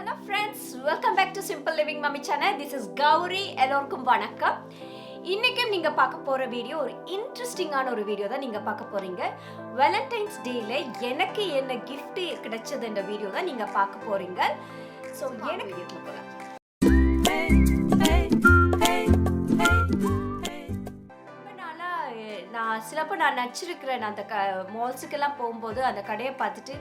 Hello friends, welcome back to Simple Living Mummy channel. This is Gauri. எல்லோருக்கும் வணக்கம். இன்னைக்கும் நீங்க பார்க்க போற வீடியோ ஒரு இன்ட்ரஸ்டிங்கான ஒரு வீடியோ தான் நீங்க பார்க்க போறீங்க. Valentine's Dayல எனக்கு என்ன gift கிடைச்சது என்ற வீடியோ தான் நீங்க பார்க்க போறீங்க. சோ எனக்கு வீடியோக்குள்ள போலாம். நான் நச்சிருக்கிறேன் அந்த மால்ஸுக்கெல்லாம் போகும்போது அந்த கடையை பார்த்துட்டு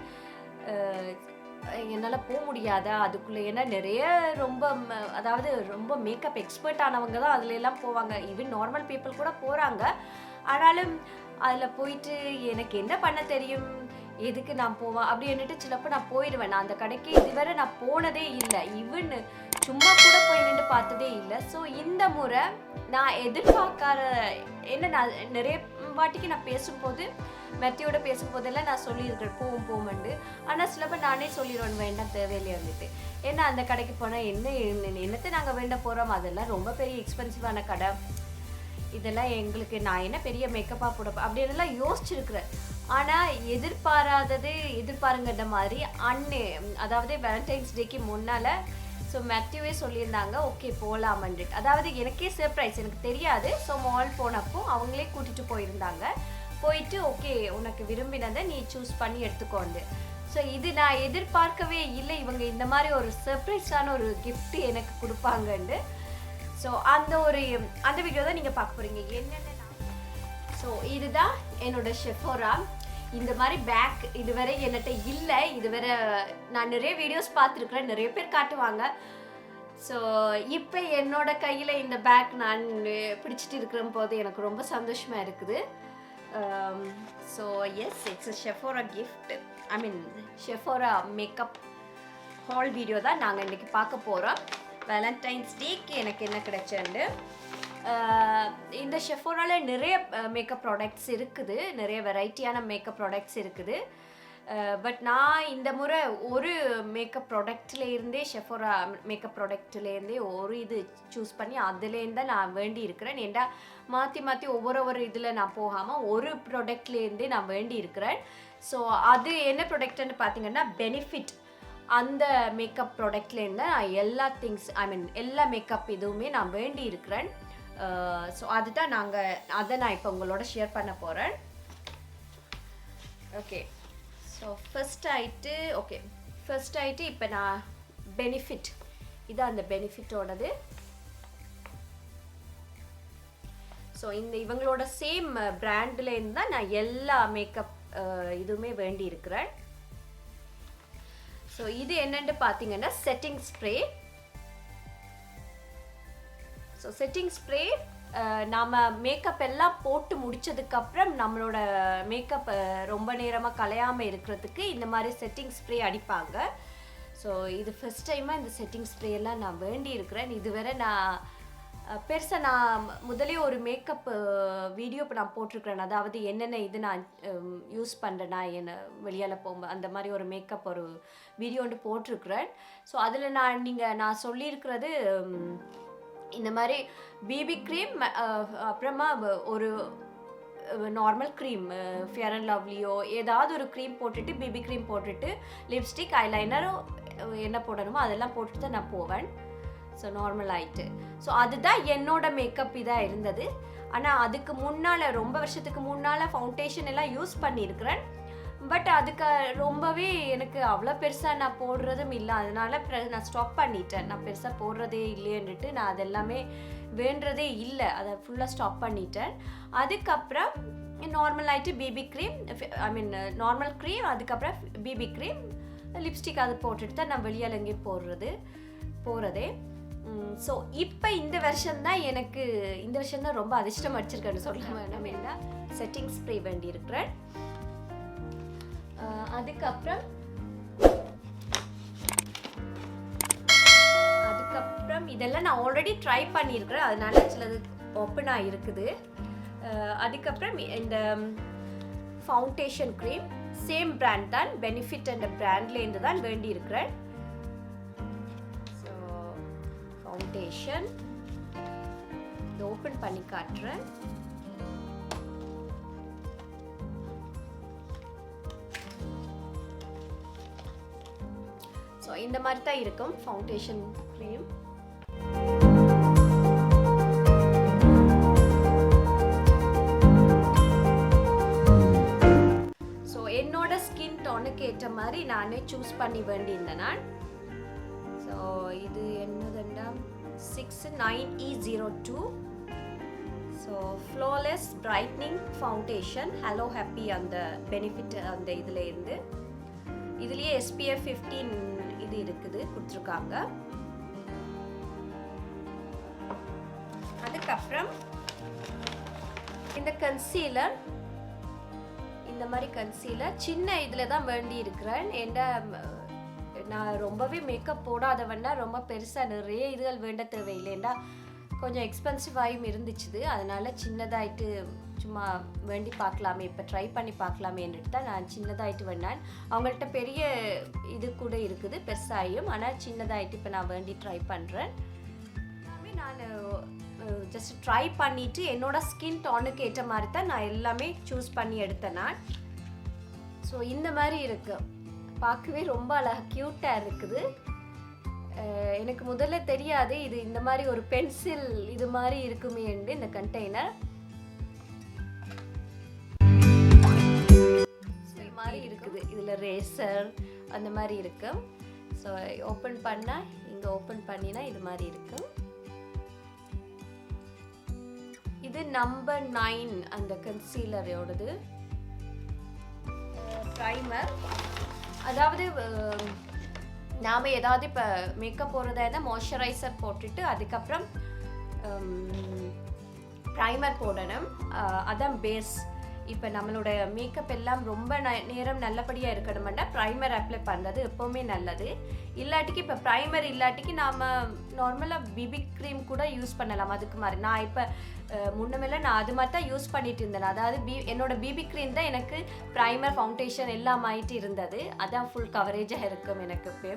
என்னால் போக முடியாதா அதுக்குள்ளே, ஏன்னா நிறைய ரொம்ப மேக்கப் எக்ஸ்பர்ட் ஆனவங்க தான் அதுல எல்லாம் போவாங்க. ஈவன் நார்மல் பீப்புள் கூட போகிறாங்க. ஆனாலும் அதில் போயிட்டு எனக்கு என்ன பண்ண தெரியும், எதுக்கு நான் போவேன் அப்படின்னுட்டு சிலப்போ நான் போயிடுவேன். நான் அந்த கடைக்கு இதுவரை நான் போனதே இல்லை, ஈவன் சும்மா கூட போய் நின்று பார்த்ததே இல்லை. ஸோ இந்த முறை நான் எதிர்பார்க்காத நான் நிறைய வாட்டிக்கு நான் பேசும்போது மெத்தியோட பேசும்போதெல்லாம் நான் சொல்லியிருக்கேன் போகும்ண்டு. ஆனால் சிலப்போ நானே சொல்லிடுவேன் வேண்டாம் தேவையில்லை வந்துட்டு. ஏன்னா அந்த கடைக்கு போனால் என்னத்தை நாங்கள் வேண்ட போகிறோம், அதெல்லாம் ரொம்ப பெரிய எக்ஸ்பென்சிவான கடை, இதெல்லாம் எங்களுக்கு நான் என்ன பெரிய மேக்கப்பாக போட அப்படின்னுலாம் யோசிச்சிருக்கிறேன். ஆனால் எதிர்பாருங்கன்ற மாதிரி அதாவது வேலண்டைன்ஸ் டேக்கு முன்னால் ஸோ மேத்யூவே சொல்லியிருந்தாங்க ஓகே போகலாமன்ட்டு. அதாவது எனக்கே சர்ப்ரைஸ், எனக்கு தெரியாது. ஸோ மால் போனப்போ அவங்களே கூட்டிகிட்டு போயிட்டு ஓகே உனக்கு விரும்பினதை நீ சூஸ் பண்ணி எடுத்துக்கோண்டு. ஸோ இது நான் எதிர்பார்க்கவே இல்லை, இவங்க இந்த மாதிரி ஒரு சர்ப்ரைஸான ஒரு கிஃப்ட் எனக்கு கொடுப்பாங்கண்டு. ஸோ அந்த வீடியோ தான் நீங்கள் பார்க்க போகிறீங்க. என்னென்ன ஸோ இதுதான் என்னோட SEPHORA. இந்த மாதிரி பேக் இதுவரை என்கிட்ட இல்லை. இதுவரை நான் நிறைய வீடியோஸ் பார்த்துருக்குறேன், நிறைய பேர் காட்டுவாங்க. ஸோ இப்போ என்னோட கையில் இந்த பேக் நான் பிடிச்சிட்டு இருக்கிற போது எனக்கு ரொம்ப சந்தோஷமாக இருக்குது. So yes, it's SEPHORA gift. SEPHORA makeup haul video தான் நாங்கள் இன்றைக்கி பார்க்க போகிறோம். வேலண்டைன்ஸ் டேக்கு எனக்கு என்ன கிடைச்சேன்னு. இந்த SEPHORAவில் நிறைய மேக்கப் ப்ராடக்ட்ஸ் இருக்குது, நிறைய வெரைட்டியான மேக்கப் ப்ராடக்ட்ஸ் இருக்குது. பட் நான் இந்த முறை ஒரு மேக்கப் ப்ராடக்ட்லேருந்தே SEPHORA மேக்கப் ப்ராடக்ட்லேருந்தே ஒரு இது சூஸ் பண்ணி அதுலேருந்து நான் வேண்டி இருக்கிறேன். ஏன்டா மாற்றி ஒவ்வொரு இதில் நான் போகாமல் ஒரு ப்ராடக்ட்லேருந்தே நான் வேண்டி இருக்கிறேன். ஸோ அது என்ன ப்ராடக்ட்னு பார்த்தீங்கன்னா பெனிஃபிட். அந்த மேக்கப் ப்ராடக்ட்லேருந்து நான் எல்லா மேக்கப் இதுவுமே நான் வேண்டி இருக்கிறேன். ஸோ அதுதான் அதை நான் இப்போ உங்களோட ஷேர் பண்ண போகிறேன். ஓகே, ஸோ ஃபர்ஸ்ட் ஆயிட்டு இப்போ நான் பெனிஃபிட், இதான் அந்த பெனிஃபிட்டோடது. ஸோ இவங்களோட சேம் பிராண்ட்லேருந்து தான் நான் எல்லா மேக்கப் இதுவுமே வேண்டி இருக்கிறேன். ஸோ இது என்னன்னு பார்த்தீங்கன்னா setting spray. So setting spray நாம் மேக்கப் எல்லாம் போட்டு முடித்ததுக்கப்புறம் நம்மளோட மேக்கப் ரொம்ப நேரமாக கலையாமல் இருக்கிறதுக்கு இந்த மாதிரி செட்டிங் ஸ்ப்ரே அடிப்பாங்க. ஸோ இது ஃபஸ்ட் டைமாக இந்த செட்டிங் ஸ்ப்ரே எல்லாம் நான் வேண்டி இருக்கிறேன். இதுவரை நான் பெருசாக நான் முதலே ஒரு மேக்கப் வீடியோ இப்போ நான் போட்டிருக்கிறேன். அதாவது என்னென்ன இது நான் யூஸ் பண்ணுறேன்னா என்ன வெளியால் போகும்போது அந்த மாதிரி ஒரு மேக்கப் ஒரு வீடியோ ஒன்று போட்டிருக்கிறேன். ஸோ அதில் நான் சொல்லியிருக்கிறது இந்த மாதிரி பிபி க்ரீம், அப்புறமா ஒரு நார்மல் க்ரீம் ஃபேர் அண்ட் லவ்லியோ ஏதாவது ஒரு க்ரீம் போட்டுட்டு பிபி க்ரீம் போட்டுட்டு லிப்ஸ்டிக் ஐலைனரும் என்ன போடணுமோ அதெல்லாம் போட்டுட்டு தான் நான் போவேன். ஸோ நார்மல் ஆகிட்டு. ஸோ அதுதான் என்னோட மேக்கப் இதாக இருந்தது. ஆனால் அதுக்கு முன்னால் ரொம்ப வருஷத்துக்கு முன்னால் ஃபவுண்டேஷன் எல்லாம் யூஸ் பண்ணியிருக்கிறேன். பட் அதுக்கு ரொம்பவே எனக்கு அவ்வளோ பெருசாக நான் போடுறதும் இல்லை, அதனால நான் ஸ்டாப் பண்ணிட்டேன். நான் பெருசாக போடுறதே இல்லைன்னுட்டு நான் அதெல்லாமே வேண்டுறதே இல்லை, அதை ஃபுல்லாக ஸ்டாப் பண்ணிட்டேன். அதுக்கப்புறம் நார்மல் ஆகிட்டு பிபி க்ரீம், நார்மல் க்ரீம், அதுக்கப்புறம் பிபி க்ரீம், லிப்ஸ்டிக் அது போட்டுட்டு தான் நான் வெளியால் எங்கேயும் போகிறதே. ஸோ இப்போ இந்த வருஷம் தான் ரொம்ப அதிர்ஷ்டம் அடிச்சிருக்கேன்னு சொல்ல வேண்டாம். என்ன செட்டிங் ஸ்ப்ரே வேண்டி இருக்கிறேன். அதுக்கப்புறம் இதெல்லாம் நான் ஆல்ரெடி ட்ரை பண்ணியிருக்கிறேன், அதனால சிலது ஓப்பனாக இருக்குது. அதுக்கப்புறம் இந்த ஃபவுண்டேஷன் க்ரீம் சேம் பிராண்ட் தான், பெனிஃபிட் என்ற பிராண்ட்லேருந்து தான் வேண்டி இருக்கிறேன். ஸோ ஃபவுண்டேஷன் இது ஓப்பன் பண்ணி காட்டுறேன். ஸோ இந்த மாதிரி தான் இருக்கும் ஃபவுண்டேஷன் க்ரீம். ஸோ என்னோட ஸ்கின் டோனுக்கு ஏற்ற மாதிரி நானே சூஸ் பண்ணி வேண்டியிருந்தேன் நான். ஸோ இது என்னதுண்டா 69E02. So flawless brightening foundation hello happy அந்த பெனிஃபிட் அந்த இதில் இருந்து. இதுலேயே SPF 15 இது இருக்குது கொடுத்துருக்காங்க. அதுக்கப்புறம் இந்த கன்சீலர், இந்த மாதிரி கன்சீலர் சின்ன இதில் தான் வேண்டி இருக்கிறேன். ஏண்டா நான் ரொம்பவே மேக்கப் போடாதவன்னா ரொம்ப பெருசாக நிறைய இதுகள் வேண்ட தேவையில்லைண்டா கொஞ்சம் எக்ஸ்பென்சிவாகவும் இருந்துச்சு. அதனால சின்னதாயிட்டு சும்மா வேண்டி பார்க்கலாமே, இப்போ ட்ரை பண்ணி பார்க்கலாமேன்ட்டு தான் நான் சின்னதாயிட்டு வேண்டான். அவங்கள்ட்ட பெரிய இது கூட இருக்குது பெருசாயும், ஆனால் சின்னதாயிட்டு இப்போ நான் வேண்டி ட்ரை பண்ணுறேன். எல்லாமே நான் ஜஸ்ட் ட்ரை பண்ணிவிட்டு என்னோட ஸ்கின் டோனுக்கு ஏற்ற மாதிரி தான் நான் எல்லாமே சூஸ் பண்ணி எடுத்தேன் நான். ஸோ இந்த மாதிரி இருக்கு, பார்க்கவே ரொம்ப அழகாக க்யூட்டாக இருக்குது. எனக்கு முதல்ல தெரியாது இது இந்த மாதிரி ஒரு பென்சில் இது மாதிரி இருக்குமேன்னு இந்த கண்டெய்னர். மாதிரி இருக்குது, இதில் ரேசர் அந்த மாதிரி இருக்கு. ஸோ ஓப்பன் பண்ணால் இங்கே ஓப்பன் பண்ணினா இது மாதிரி இருக்கு. இது நம்பர் 9 அந்த கன்சீலரோடது ப்ரைமர். அதாவது நாம் ஏதாவது இப்போ மேக்கப் போடுறதா இருந்தால் மாய்ஸ்சரைசர் போட்டுட்டு அதுக்கப்புறம் ப்ரைமர் போடணும். அதான் பேஸ். இப்போ நம்மளோட மேக்கப் எல்லாம் ரொம்ப நேரம் நல்லபடியாக இருக்கணும்னா ப்ரைமர் அப்ளை பண்ணுறது எப்போவுமே நல்லது. இல்லாட்டிக்கு இப்போ ப்ரைமர் இல்லாட்டிக்கு நாம் நார்மலாக பிபி க்ரீம் கூட யூஸ் பண்ணலாம். அதுக்கு மாதிரி நான் இப்போ முன்னமேல நான் அது மாதிரி தான் யூஸ் பண்ணிட்டு இருந்தேன். அதாவது என்னோட பிபி க்ரீம் தான் எனக்கு ப்ரைமர் ஃபவுண்டேஷன் எல்லாம் ஆகிட்டு இருந்தது. அதான் ஃபுல் கவரேஜாக இருக்கும் எனக்கு இப்போ.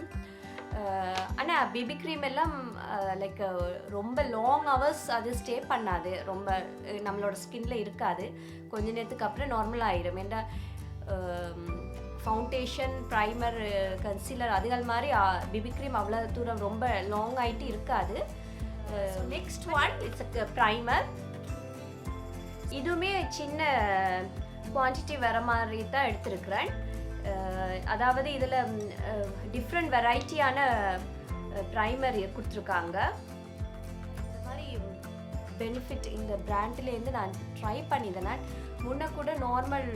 ஆனால் பிபி க்ரீம் எல்லாம் லைக் ரொம்ப லாங் ஹவர்ஸ் அது ஸ்டே பண்ணாது, ரொம்ப நம்மளோட ஸ்கின்ல இருக்காது. கொஞ்ச நேரத்துக்கு அப்புறம் நார்மல் ஆயிடும். ஏன்னா ஃபவுண்டேஷன் ப்ரைமர் கன்சீலர் அதுகள் மாதிரி பிபி க்ரீம் அவ்வளோ தூரம் ரொம்ப லாங் ஆகிட்டு இருக்காது. Next one it's primer. இதுவுமே சின்ன குவான்டிட்டி வர மாதிரி தான் எடுத்திருக்கிறேன். அதாவது இதில் டிஃப்ரெண்ட் வெரைட்டியான ப்ரைமர் கொடுத்துருக்காங்க. இந்த மாதிரி பெனிஃபிட் இந்த பிராண்ட்லேருந்து நான் ட்ரை பண்ணியிருந்தேன். முன்ன கூட நார்மல்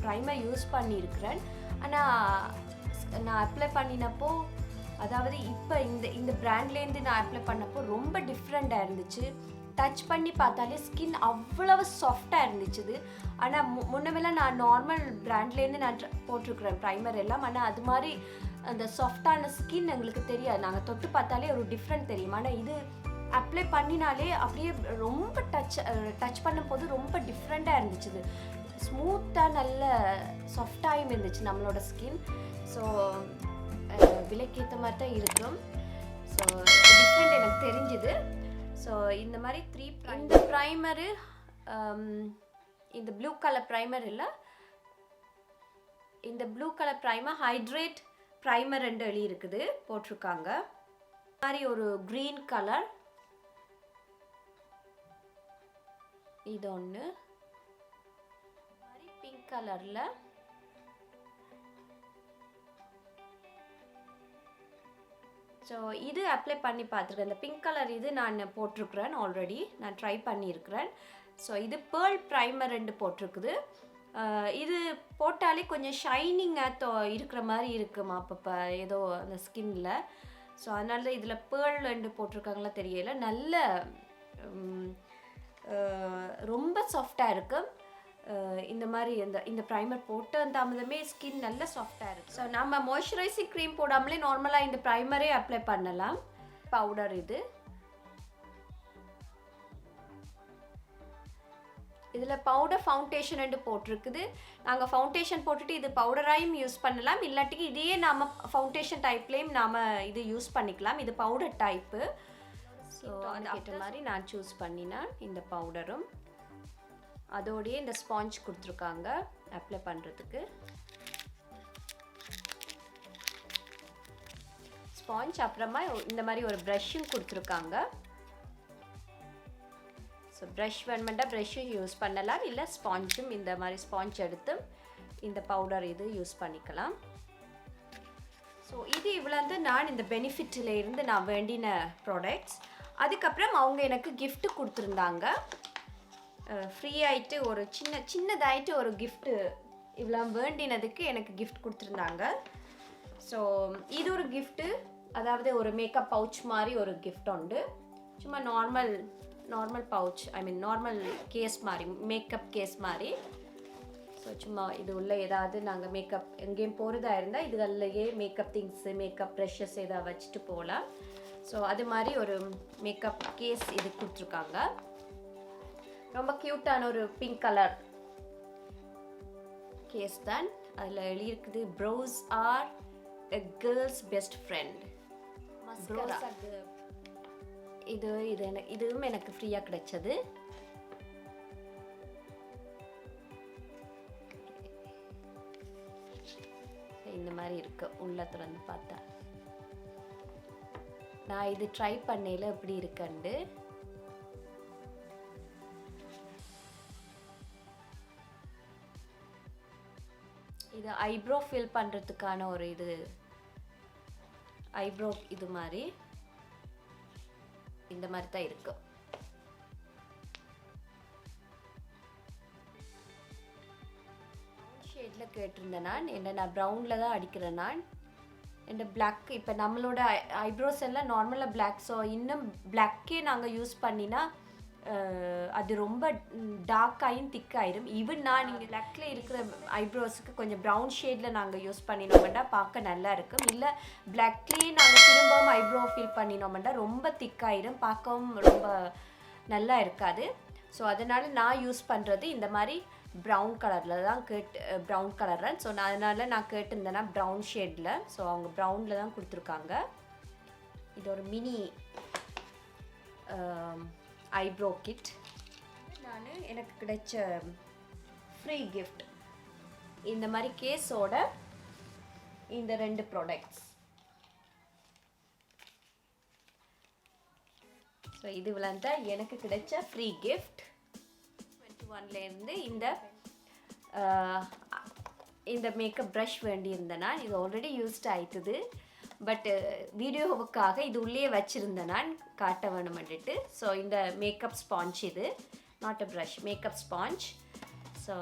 ப்ரைமர் யூஸ் பண்ணியிருக்கிறேன். ஆனால் நான் அப்ளை பண்ணினப்போ, அதாவது இப்போ இந்த பிராண்ட்லேருந்து நான் அப்ளை பண்ணப்போ ரொம்ப டிஃப்ரெண்ட்டாக இருந்துச்சு. டச் பண்ணி பார்த்தாலே ஸ்கின் அவ்வளவு சாஃப்டாக இருந்துச்சு. ஆனால் முன்னமெல்லாம் நான் நார்மல் பிராண்ட்லேருந்து நான் போட்டிருக்கிறேன் ப்ரைமர் எல்லாம். ஆனால் அது மாதிரி அந்த சாஃப்டான ஸ்கின் எங்களுக்கு தெரியாது, நாங்கள் தொட்டு பார்த்தாலே ஒரு டிஃப்ரெண்ட் தெரியும். ஆனால் இது அப்ளை பண்ணினாலே அப்படியே ரொம்ப டச் பண்ணும்போது ரொம்ப டிஃப்ரெண்ட்டாக இருந்துச்சு. ஸ்மூத்தாக நல்ல சாஃப்டாகவும் இருந்துச்சு நம்மளோட ஸ்கின். ஸோ விலைக்கேற்ற மாதிரி தான் இருக்கும். ஸோ டிஃப்ரெண்ட் எனக்கு தெரிஞ்சுது. ஸோ இந்த மாதிரி இந்த ப்ரைமரு, இந்த ப்ளூ கலர் ப்ரைமர் இல்லை, இந்த blue colour primer hydrate primer ரெண்டு எழுதி இருக்குது போட்டிருக்காங்க. இந்த மாதிரி ஒரு க்ரீன் கலர், இது ஒன்று மாதிரி பிங்க் கலரில், ஸோ இது அப்ளை பண்ணி பார்த்துருக்கேன். இந்த பிங்க் கலர் இது நான் போட்டிருக்கிறேன், ஆல்ரெடி நான் ட்ரை பண்ணியிருக்கிறேன். ஸோ இது பேர்ல் ப்ரைமர் ரெண்டு போட்டிருக்குது. இது போட்டாலே கொஞ்சம் ஷைனிங்காக இருக்கிற மாதிரி இருக்குமா அப்பப்போ ஏதோ அந்த ஸ்கின்னில். ஸோ அதனால இதில் பேர்ல் ரெண்டு போட்டிருக்காங்களா தெரியல. நல்ல ரொம்ப சாஃப்டாக இருக்கும். இந்த மாதிரி இந்த ப்ரைமர் போட்ட தாமதமே ஸ்கின் நல்ல சாஃப்டாக இருக்குது. ஸோ நம்ம மாய்ஸ்சரைசிங் க்ரீம் போடாமலே நார்மலாக இந்த ப்ரைமரே அப்ளை பண்ணலாம். பவுடர் இதில் பவுடர் ஃபவுண்டேஷன் ரெண்டு போட்டிருக்குது. நாங்கள் ஃபவுண்டேஷன் போட்டுட்டு இது பவுடராயும் யூஸ் பண்ணலாம், இல்லாட்டிக்கு இதையே நாம் ஃபவுண்டேஷன் டைப்லேயும் நாம் இது யூஸ் பண்ணிக்கலாம். இது பவுடர் டைப்பு. ஸோ அதுக்கேற்ற மாதிரி நான் சூஸ் பண்ணினேன் இந்த பவுடரும். அதோடையே இந்த ஸ்பாஞ்ச் கொடுத்துருக்காங்க அப்ளை பண்ணுறதுக்கு. ஸ்பாஞ்ச், அப்புறமா இந்த மாதிரி ஒரு ப்ரஷ்ஷும் கொடுத்துருக்காங்க. ஸோ ப்ரஷ் வேணுமெண்டா ப்ரஷ்ஷும் யூஸ் பண்ணலாம், இல்லை ஸ்பாஞ்சும் இந்த மாதிரி ஸ்பாஞ்ச் எடுத்து இந்த பவுடர் இது யூஸ் பண்ணிக்கலாம். ஸோ இது இவ்வளோ நான் இந்த பெனிஃபிட்டில் இருந்து நான் வேண்டின ப்ராடக்ட்ஸ். அதுக்கப்புறம் அவங்க எனக்கு gift கொடுத்துருந்தாங்க. ஃப்ரீ ஆகிட்டு ஒரு சின்னதாயிட்டு ஒரு கிஃப்ட்டு இவ்வளோ வேண்டினதுக்கு எனக்கு கிஃப்ட் கொடுத்துருந்தாங்க. ஸோ இது ஒரு கிஃப்ட்டு, அதாவது ஒரு மேக்கப் பவுச் மாதிரி ஒரு கிஃப்ட் உண்டு. சும்மா நார்மல் பவுச், ஐ மீன் நார்மல் கேஸ் மாதிரி, மேக்கப் கேஸ் மாதிரி. ஸோ சும்மா இது உள்ள ஏதாவது நாங்கள் மேக்கப் எங்கேயும் போகிறதா இருந்தால் இதுகள்லையே மேக்கப் திங்ஸு, மேக்கப் ப்ரஷஸ் ஏதாவது வச்சுட்டு போகலாம். ஸோ அது மாதிரி ஒரு மேக்கப் கேஸ் இது கொடுத்துருக்காங்க. ரொம்ப க்யூட்டான ஒரு பிங்க் கலர் கேஸ் தான். அதில் எழுதியிருக்குது ப்ரோஸ் ஆர் எ கேர்ள்ஸ் பெஸ்ட் ஃப்ரெண்ட். இதுவும் எனக்கு ஃப்ரீயாக கிடைச்சது. இந்த மாதிரி இருக்கு உள்ள திறந்து பார்த்தா. நான் இது ட்ரை பண்ணையில எப்படி இருக்குன்னு. இது ஐப்ரோ ஃபில் பண்றதுக்கான ஒரு இது ஐப்ரோ இது மாதிரி இந்த மாதிரி தான் இருக்கு. ஷேட்ல கேட்டிருந்தேன் நான் ப்ரௌனில் தான் அடிக்கிறேன். நான் இந்த பிளாக் இப்போ நம்மளோட ஐப்ரோஸ் எல்லாம் நார்மலாக பிளாக். ஸோ இன்னும் பிளாக்கே நாங்கள் யூஸ் பண்ணினா அது ரொம்ப டார்க்காயும் திக்காயிடும். ஈவன் நான் நீங்கள் பிளாக்ல இருக்கிற ஐப்ரோஸுக்கு கொஞ்சம் ப்ரௌன் ஷேடில் நாங்கள் யூஸ் பண்ணினோம்னா பார்க்க நல்லா இருக்கும். இல்லை பிளாக்லேயே நாங்கள் திரும்பவும் ஐப்ரோ ஃபில் பண்ணினோம்னா ரொம்ப திக்காயிடும், பார்க்கவும் ரொம்ப நல்லா இருக்காது. ஸோ அதனால் நான் யூஸ் பண்ணுறது இந்த மாதிரி ப்ரௌன் கலரில் தான் ப்ரௌன் கலரில். ஸோ அதனால் நான் கேட்டிருந்தேன்னா ப்ரௌன் ஷேடில். ஸோ அவங்க ப்ரௌனில் தான் கொடுத்துருக்காங்க. இது ஒரு மினி ஐப்ரோ கிட். எனக்கு கிடைச்ச ஃப்ரீ கிஃப்ட் இந்த மாதிரி கேஸோட இந்த 2 ப்ராடக்ட்ஸ். ஸோ இது தான் எனக்கு கிடைச்ச ஃப்ரீ கிஃப்ட். 21லேருந்து இந்த மேக்கப் ப்ரஷ் வேண்டியிருந்தேன். இது ஆல்ரெடி யூஸ்ட் ஆயிட்டுது. பட் வீடியோவுக்காக இது உள்ளே வச்சுருந்தேன் நான் காட்ட வேணுமென்ட்டு. ஸோ இந்த மேக்கப் ஸ்பாஞ்ச், இது not a brush, makeup sponge. So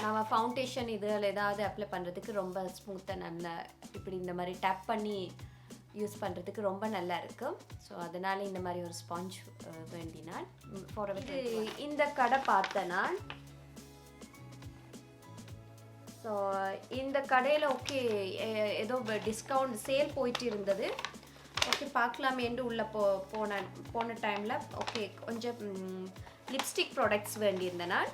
நம்ம ஃபவுண்டேஷன் இதில் ஏதாவது அப்ளை பண்ணுறதுக்கு ரொம்ப ஸ்மூத்தாக நல்லா இப்படி இந்த மாதிரி டேப் பண்ணி யூஸ் பண்ணுறதுக்கு ரொம்ப நல்லா இருக்கும். ஸோ அதனால் இந்த மாதிரி ஒரு ஸ்பாஞ்ச் வேண்டினான். இந்த கடை பார்த்தேன் நான். ஸோ இந்த கடையில் ஓகே ஏதோ டிஸ்கவுண்ட் சேல் போயிட்டு இருந்தது. ஓகே பார்க்கலாமேன்று உள்ளே போன டைமில் ஓகே கொஞ்சம் லிப்ஸ்டிக் ப்ராடக்ட்ஸ் வேண்டியிருந்தேன் நான்.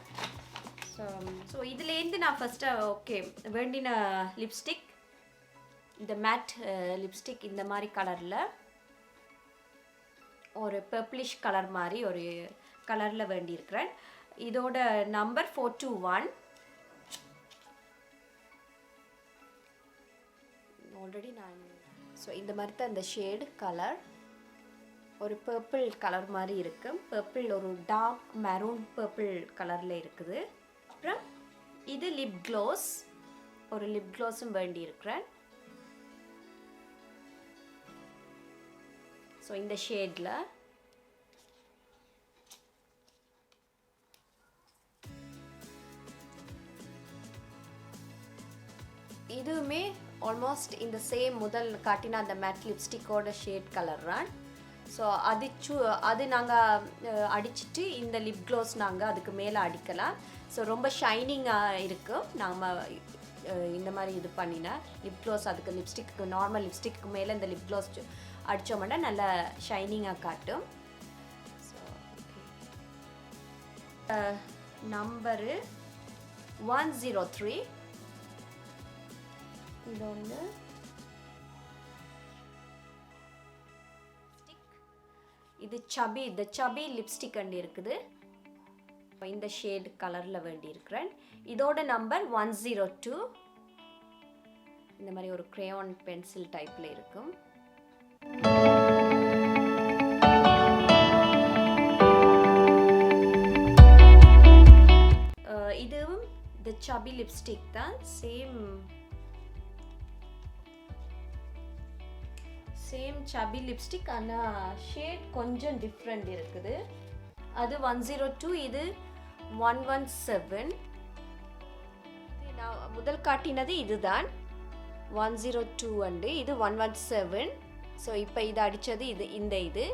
ஸோ இதுலேருந்து நான் ஃபஸ்ட்டு ஓகே வேண்டின லிப்ஸ்டிக், இந்த மேட் லிப்ஸ்டிக் இந்த மாதிரி கலரில் ஒரு பர்ப்ளிஷ் கலர் மாதிரி ஒரு கலரில் வேண்டியிருக்கிறேன். இதோட நம்பர் 421. ஆல்ரெடி நான் ஸோ இந்த மாதிரி தான் இந்த ஷேடு கலர் ஒரு பர்பிள் கலர் மாதிரி இருக்குது. பர்பிள் ஒரு டார்க் மெரூன் பர்பிள் கலரில் இருக்குது. அப்புறம் இது லிப் க்ளோஸ், ஒரு லிப் க்ளோஸும் வேண்டி இருக்கிறேன். ஸோ இந்த ஷேடில் இதுவுமே ஆல்மோஸ்ட் இந்த சேம் முதல் காட்டின அந்த மேட் லிப்ஸ்டிக்கோட ஷேட் கலர் தான். ஸோ அது நாங்கள் அடிச்சுட்டு இந்த லிப் க்ளோஸ் நாங்கள் அதுக்கு மேலே அடிக்கலாம். ஸோ ரொம்ப ஷைனிங்காக இருக்கும். நாம் இந்த மாதிரி இது பண்ணினா லிப் க்ளோஸ் அதுக்கு லிப்ஸ்டிக்கு நார்மல் லிப்ஸ்டிக்கு மேலே இந்த லிப் க்ளோஸ் அடித்தோம்னா நல்லா ஷைனிங்காக காட்டும். So number 103. இது ஒன்று இது சபி லிப்ஸ்டிக் அண்டு இருக்குது. இந்த ஷேட் கலரில் வேண்டி இருக்கிறேன். இதோட நம்பர் 102. இந்த மாதிரி ஒரு கிரேயான் பென்சில் டைப்பில் இருக்கும். இதுவும் இந்த சபி லிப்ஸ்டிக் தான். சேம் சபி லிப்ஸ்டிக், ஆனால் ஷேட் கொஞ்சம் டிஃப்ரெண்ட் இருக்குது. அது 102, இது 117. நான் முதல் காட்டினது இதுதான் 102 அண்டு இது 117. ஸோ இப்போ இது அடித்தது இது.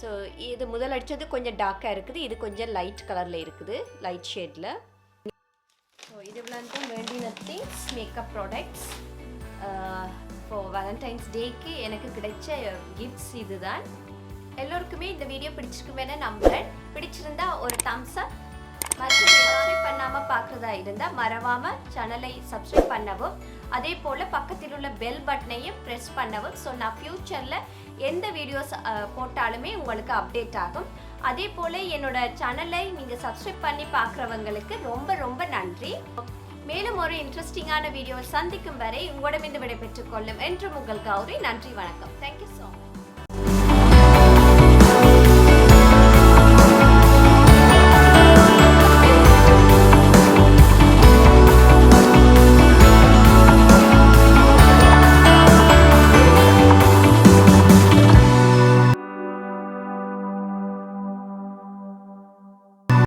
ஸோ இது முதல் அடித்தது கொஞ்சம் டார்க்காக இருக்குது, இது கொஞ்சம் லைட் கலரில் இருக்குது, லைட் ஷேடில். ஸோ இது தான் வேண்டின things, makeup products for Valentine's டேக்கு எனக்கு கிடைச்ச கிஃப்ட்ஸ் இதுதான். எல்லோருக்குமே இந்த வீடியோ பிடிச்சிருக்குமே நம்புறேன். பிடிச்சிருந்தா ஒரு தம்ஸ் அப். சப்ஸ்கிரைப் பண்ணாமல் பார்க்குறதா இருந்தால் மறவாமல் சேனலை சப்ஸ்கிரைப் பண்ணவும், அதே போல் பக்கத்தில் உள்ள பெல் பட்டனையும் ப்ரெஸ் பண்ணவும். ஸோ நான் ஃப்யூச்சரில் எந்த வீடியோஸ் போட்டாலுமே உங்களுக்கு அப்டேட் ஆகும். அதே போல் என்னோட சேனலை நீங்கள் சப்ஸ்கிரைப் பண்ணி பார்க்குறவங்களுக்கு ரொம்ப ரொம்ப நன்றி. மேலும் ஒரு இன்ட்ரெஸ்டிங்கான வீடியோவை சந்திக்கும் வரை உங்களிடமிருந்து விடைபெற்றுக் கொள்ளும் என்று உங்கள் கௌரி. நன்றி, வணக்கம். Thank you so much.